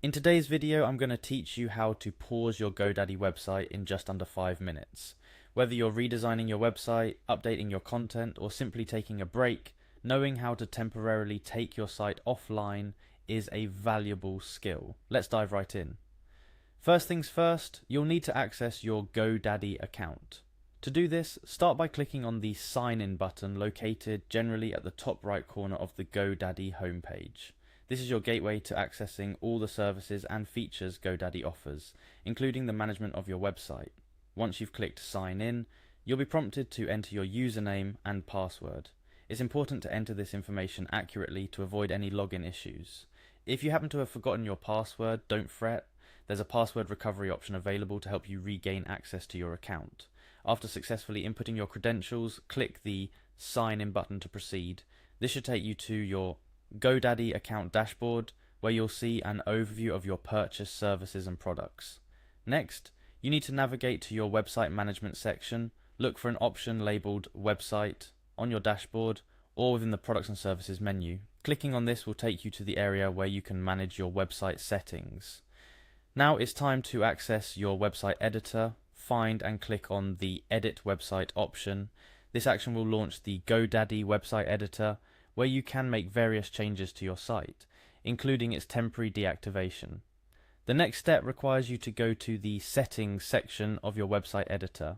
In today's video, I'm going to teach you how to pause your Godaddy website in just under 5 minutes. Whether you're redesigning your website, updating your content, or simply taking a break, knowing how to temporarily take your site offline is a valuable skill. Let's dive right in. First things first, you'll need to access your Godaddy account. To do this, start by clicking on the Sign In button located generally at the top right corner of the Godaddy homepage. This is your gateway to accessing all the services and features Godaddy offers, including the management of your website. Once you've clicked Sign In, you'll be prompted to enter your username and password. It's important to enter this information accurately to avoid any login issues. If you happen to have forgotten your password, don't fret. There's a password recovery option available to help you regain access to your account. After successfully inputting your credentials, click the Sign In button to proceed. This should take you to your Godaddy account dashboard, where you'll see an overview of your purchase services and products. Next, you need to navigate to your website management section. Look for an option labeled Website on your dashboard or within the Products and Services menu. Clicking on this will take you to the area where you can manage your website settings. Now it's time to access your website editor. Find and click on the Edit Website option. This action will launch the Godaddy website editor, where you can make various changes to your site, including its temporary deactivation. The next step requires you to go to the Settings section of your website editor.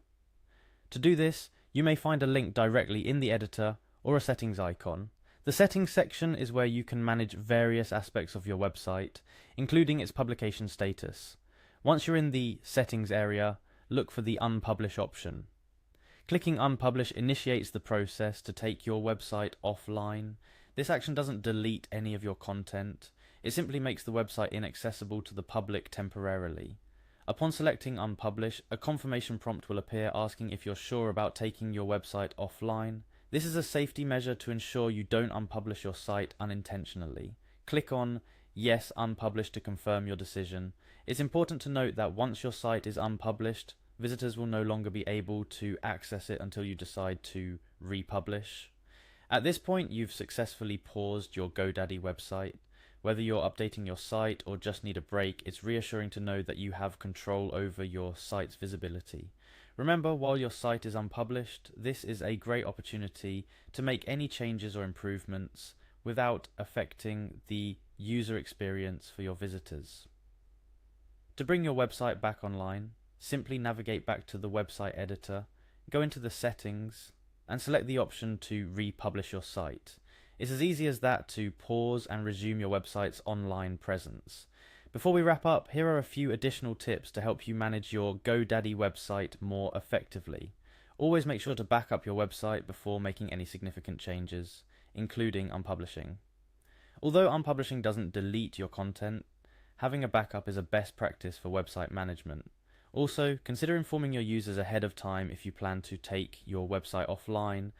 To do this, you may find a link directly in the editor or a settings icon. The Settings section is where you can manage various aspects of your website, including its publication status. Once you're in the Settings area, look for the Unpublish option. Clicking Unpublish initiates the process to take your website offline. This action doesn't delete any of your content. It simply makes the website inaccessible to the public temporarily. Upon selecting Unpublish, a confirmation prompt will appear asking if you're sure about taking your website offline. This is a safety measure to ensure you don't unpublish your site unintentionally. Click on Yes, Unpublish to confirm your decision. It's important to note that once your site is unpublished, visitors will no longer be able to access it until you decide to republish. At this point, you've successfully paused your Godaddy website. Whether you're updating your site or just need a break, it's reassuring to know that you have control over your site's visibility. Remember, while your site is unpublished, this is a great opportunity to make any changes or improvements without affecting the user experience for your visitors. To bring your website back online, simply navigate back to the website editor, go into the settings, and select the option to republish your site. It's as easy as that to pause and resume your website's online presence. Before we wrap up, here are a few additional tips to help you manage your Godaddy website more effectively. Always make sure to back up your website before making any significant changes, including unpublishing. Although unpublishing doesn't delete your content, having a backup is a best practice for website management. Also, consider informing your users ahead of time if you plan to take your website offline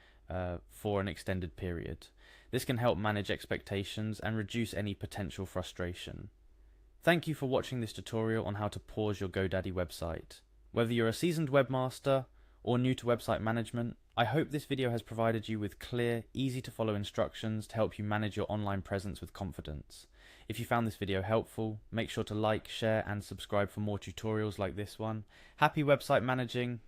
for an extended period. This can help manage expectations and reduce any potential frustration. Thank you for watching this tutorial on how to pause your Godaddy website. Whether you're a seasoned webmaster or new to website management, I hope this video has provided you with clear, easy to follow instructions to help you manage your online presence with confidence. If you found this video helpful, make sure to like, share and subscribe for more tutorials like this one. Happy website managing,